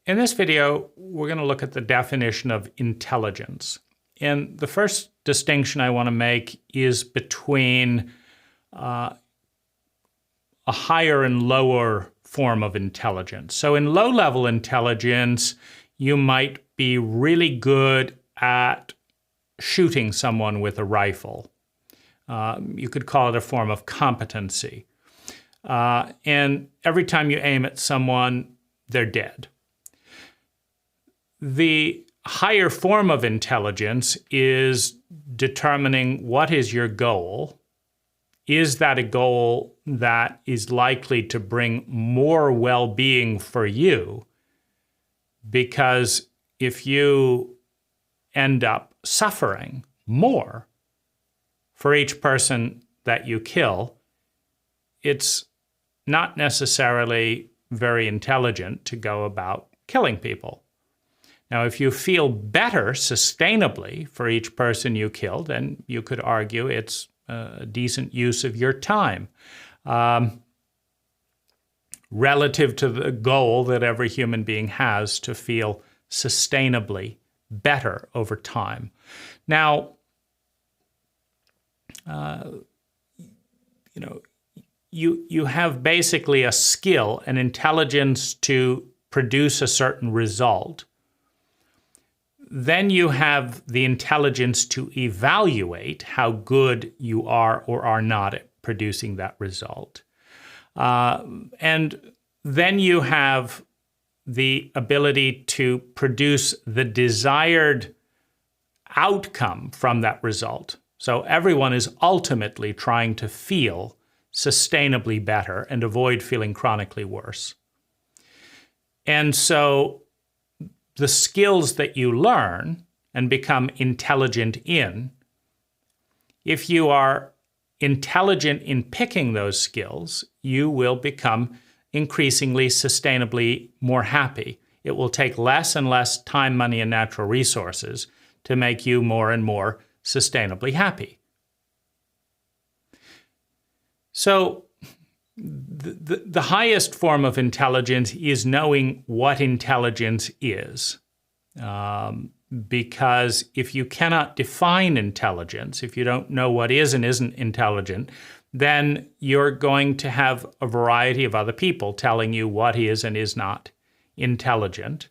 in this video, we're going to look at the definition of intelligence. And the first distinction I want to make is between a higher and lower form of intelligence. So in low-level intelligence, you might be really good at shooting someone with a rifle. You could call it a form of competency. And every time you aim at someone, they're dead. The higher form of intelligence is determining what is your goal. Is that a goal that is likely to bring more well-being for you? Because if you end up suffering more for each person that you kill, it's not necessarily very intelligent to go about killing people. Now, if you feel better sustainably for each person you kill, then you could argue it's a decent use of your time relative to the goal that every human being has to feel sustainably better over time. Now, you have basically a skill, an intelligence to produce a certain result. Then you have the intelligence to evaluate how good you are or are not at producing that result. And then you have the ability to produce the desired outcome from that result. So everyone is ultimately trying to feel sustainably better and avoid feeling chronically worse. And so the skills that you learn and become intelligent in, if you are intelligent in picking those skills, you will become increasingly sustainably more happy. It will take less and less time, money, and natural resources to make you more and more sustainably happy. So the highest form of intelligence is knowing what intelligence is. Because if you cannot define intelligence, if you don't know what is and isn't intelligent, then you're going to have a variety of other people telling you what is and is not intelligent.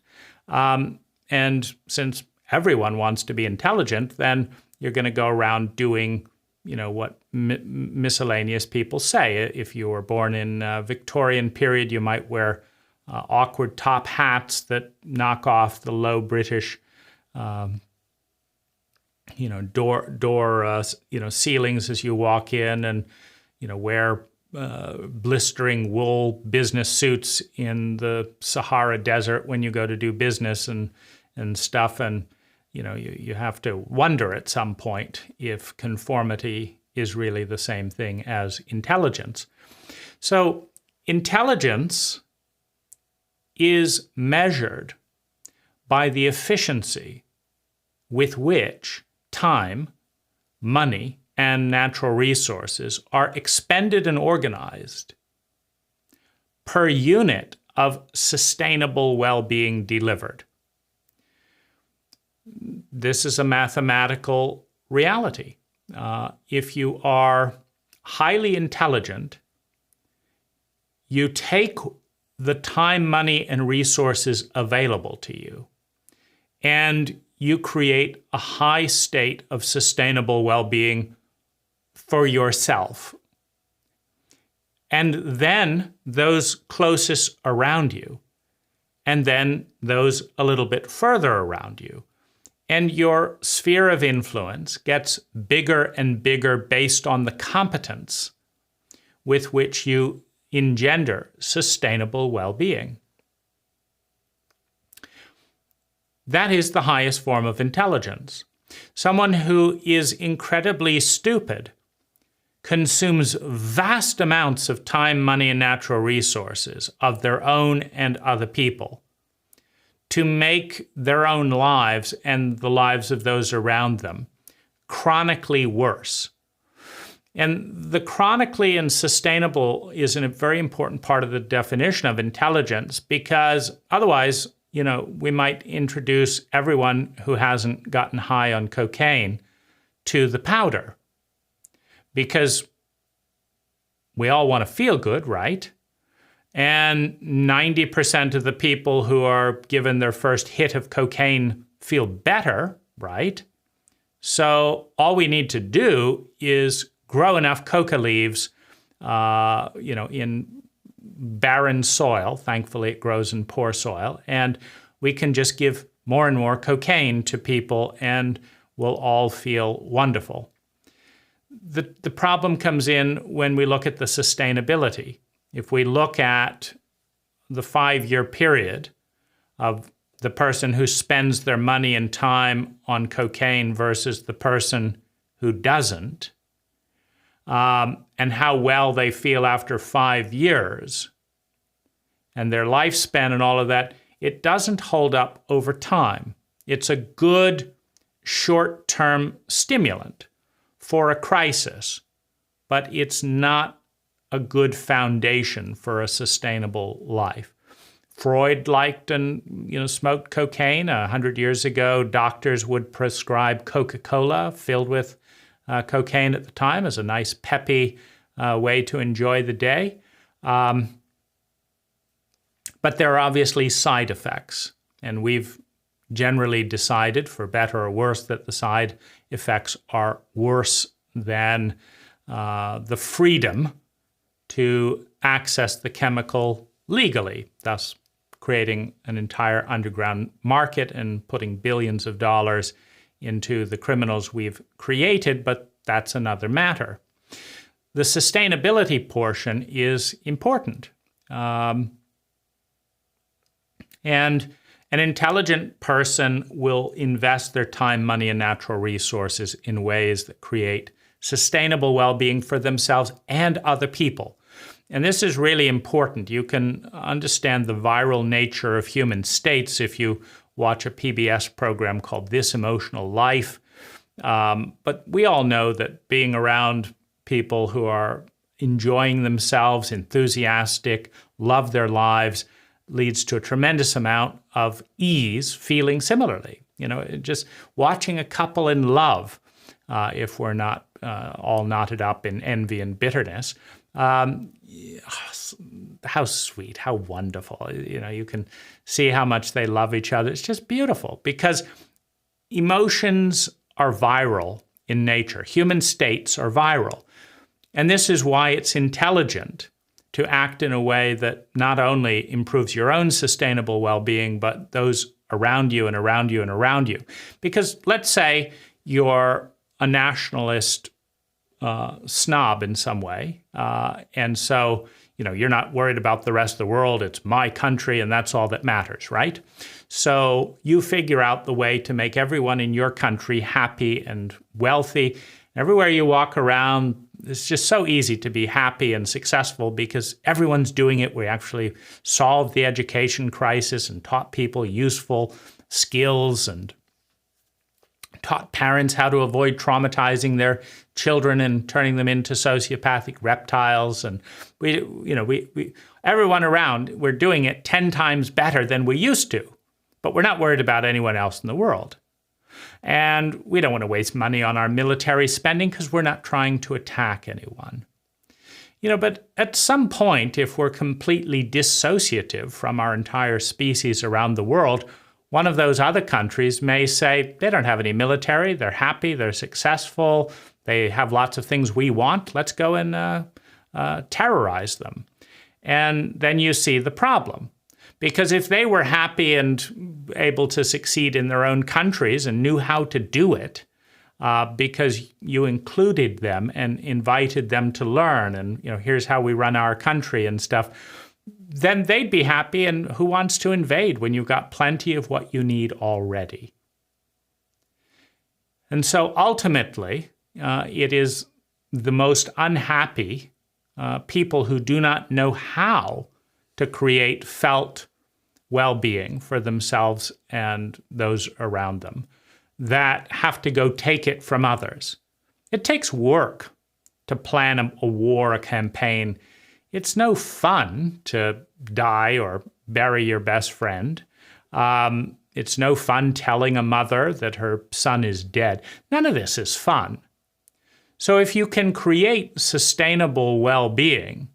And since everyone wants to be intelligent, then you're going to go around doing what miscellaneous people say. If you were born in Victorian period, you might wear awkward top hats that knock off the low British, door ceilings as you walk in, and wear blistering wool business suits in the Sahara Desert when you go to do business and stuff. And you have to wonder at some point if conformity is really the same thing as intelligence. So intelligence is measured by the efficiency with which time, money, and natural resources are expended and organized per unit of sustainable well-being delivered. This is a mathematical reality. If you are highly intelligent, you take the time, money, and resources available to you, and you create a high state of sustainable well-being for yourself. And then those closest around you, and then those a little bit further around you. And your sphere of influence gets bigger and bigger based on the competence with which you engender sustainable well-being. That is the highest form of intelligence. Someone who is incredibly stupid consumes vast amounts of time, money, and natural resources of their own and other people to make their own lives and the lives of those around them chronically worse. And the chronically and sustainable is a very important part of the definition of intelligence, because otherwise we might introduce everyone who hasn't gotten high on cocaine to the powder, because we all want to feel good, right? And 90% of the people who are given their first hit of cocaine feel better, right? So all we need to do is grow enough coca leaves, in barren soil. Thankfully, it grows in poor soil. And we can just give more and more cocaine to people, and we'll all feel wonderful. The problem comes in when we look at the sustainability. If we look at the 5-year period of the person who spends their money and time on cocaine versus the person who doesn't, and how well they feel after 5 years, and their lifespan and all of that, it doesn't hold up over time. It's a good short-term stimulant for a crisis, but it's not a good foundation for a sustainable life. Freud liked and smoked cocaine. 100 years ago, doctors would prescribe Coca-Cola filled with cocaine at the time as a nice peppy way to enjoy the day. But there are obviously side effects, and we've generally decided, for better or worse, that the side effects are worse than the freedom to access the chemical legally, thus creating an entire underground market and putting billions of dollars into the criminals we've created, but that's another matter. The sustainability portion is important. And an intelligent person will invest their time, money, and natural resources in ways that create sustainable well-being for themselves and other people. And this is really important. You can understand the viral nature of human states if you watch a PBS program called This Emotional Life. But we all know that being around people who are enjoying themselves, enthusiastic, love their lives, leads to a tremendous amount of ease feeling similarly. Just watching a couple in love, if we're not all knotted up in envy and bitterness, how sweet, how wonderful. You can see how much they love each other. It's just beautiful, because emotions are viral in nature. Human states are viral. And this is why it's intelligent to act in a way that not only improves your own sustainable well-being, but those around you and around you and around you. Because let's say you're a nationalist snob in some way, and so you're not worried about the rest of the world. It's my country, and that's all that matters, right? So you figure out the way to make everyone in your country happy and wealthy. Everywhere you walk around, it's just so easy to be happy and successful because everyone's doing it. We actually solved the education crisis and taught people useful skills and taught parents how to avoid traumatizing their children and turning them into sociopathic reptiles. And we everyone around, we're doing it 10 times better than we used to, but we're not worried about anyone else in the world. And we don't want to waste money on our military spending because we're not trying to attack anyone. But at some point, if we're completely dissociative from our entire species around the world, one of those other countries may say they don't have any military, they're happy, they're successful, they have lots of things we want, let's go and terrorize them. And then you see the problem. Because if they were happy and able to succeed in their own countries and knew how to do it, because you included them and invited them to learn, and here's how we run our country and stuff, then they'd be happy. And who wants to invade when you've got plenty of what you need already? And so ultimately, it is the most unhappy people who do not know how to create felt well-being for themselves and those around them that have to go take it from others. It takes work to plan a war, a campaign. It's no fun to die or bury your best friend. It's no fun telling a mother that her son is dead. None of this is fun. So if you can create sustainable well-being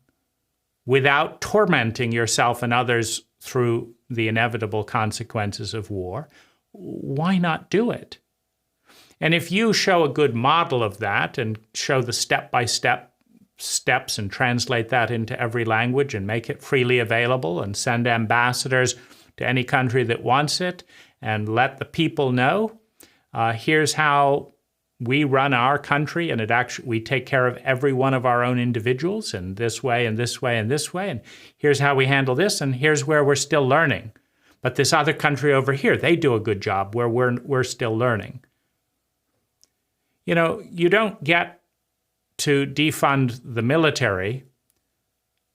without tormenting yourself and others through the inevitable consequences of war, why not do it? And if you show a good model of that and show the step-by-step steps and translate that into every language and make it freely available and send ambassadors to any country that wants it and let the people know, here's how we run our country, and we take care of every one of our own individuals in this way and this way and this way, and here's how we handle this, and here's where we're still learning. But this other country over here, they do a good job where we're still learning. You know, you don't get to defund the military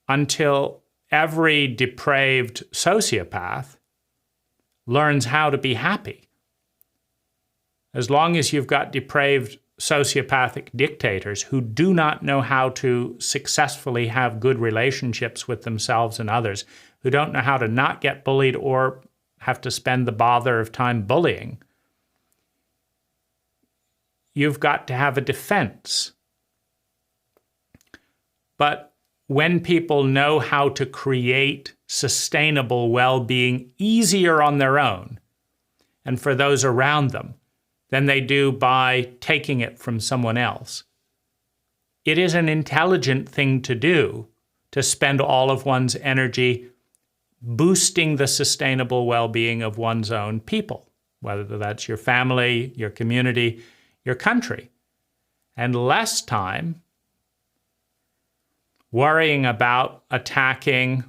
until every depraved sociopath learns how to be happy. As long as you've got depraved sociopathic dictators who do not know how to successfully have good relationships with themselves and others, who don't know how to not get bullied or have to spend the bother of time bullying, you've got to have a defense. But when people know how to create sustainable well-being easier on their own and for those around them than they do by taking it from someone else, it is an intelligent thing to do to spend all of one's energy boosting the sustainable well-being of one's own people, whether that's your family, your community, your country, and less time worrying about attacking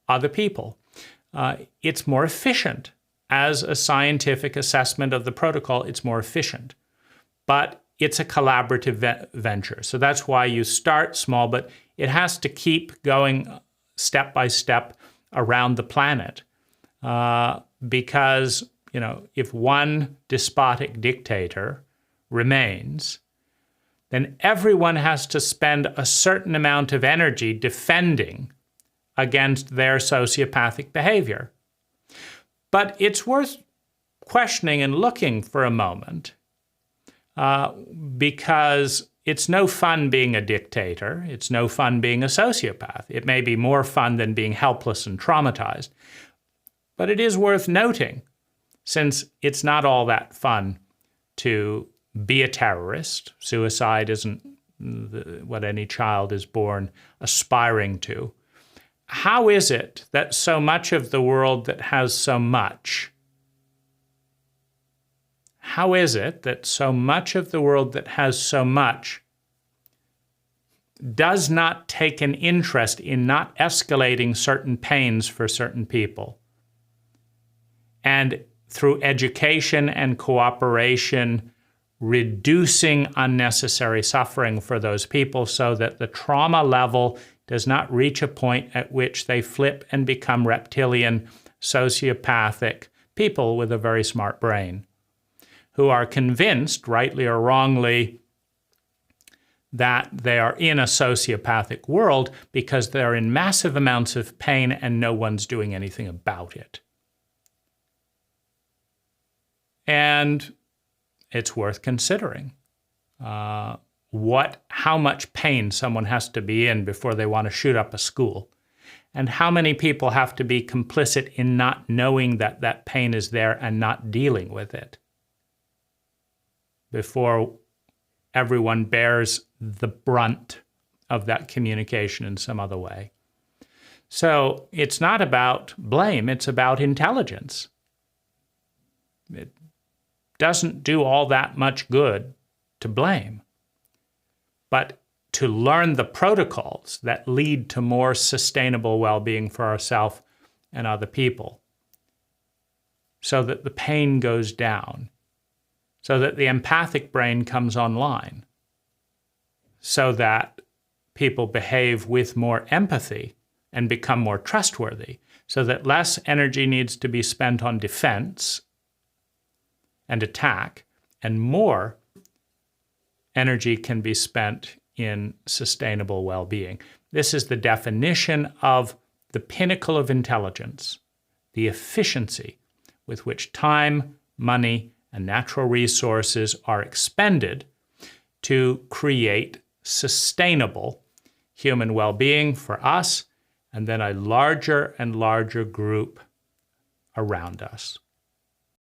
other people. It's more efficient. As a scientific assessment of the protocol, it's more efficient. But it's a collaborative venture. So that's why you start small, but it has to keep going step by step around the planet. Because, you know, if one despotic dictator remains, then everyone has to spend a certain amount of energy defending against their sociopathic behavior. But it's worth questioning and looking for a moment, because it's no fun being a dictator. It's no fun being a sociopath. It may be more fun than being helpless and traumatized. But it is worth noting, since it's not all that fun to be a terrorist. Suicide isn't what any child is born aspiring to. How is it that so much of the world that has so much, how is it that so much of the world that has so much does not take an interest in not escalating certain pains for certain people, and through education and cooperation, reducing unnecessary suffering for those people so that the trauma level does not reach a point at which they flip and become reptilian, sociopathic people with a very smart brain, who are convinced, rightly or wrongly, that they are in a sociopathic world because they're in massive amounts of pain and no one's doing anything about it. And it's worth considering how much pain someone has to be in before they want to shoot up a school, and how many people have to be complicit in not knowing that that pain is there and not dealing with it before everyone bears the brunt of that communication in some other way. So it's not about blame, it's about intelligence. It doesn't do all that much good to blame, but to learn the protocols that lead to more sustainable well-being for ourselves and other people, so that the pain goes down, so that the empathic brain comes online, so that people behave with more empathy and become more trustworthy, so that less energy needs to be spent on defense and attack, and more energy can be spent in sustainable well-being. This is the definition of the pinnacle of intelligence, the efficiency with which time, money, and natural resources are expended to create sustainable human well-being for us and then a larger and larger group around us.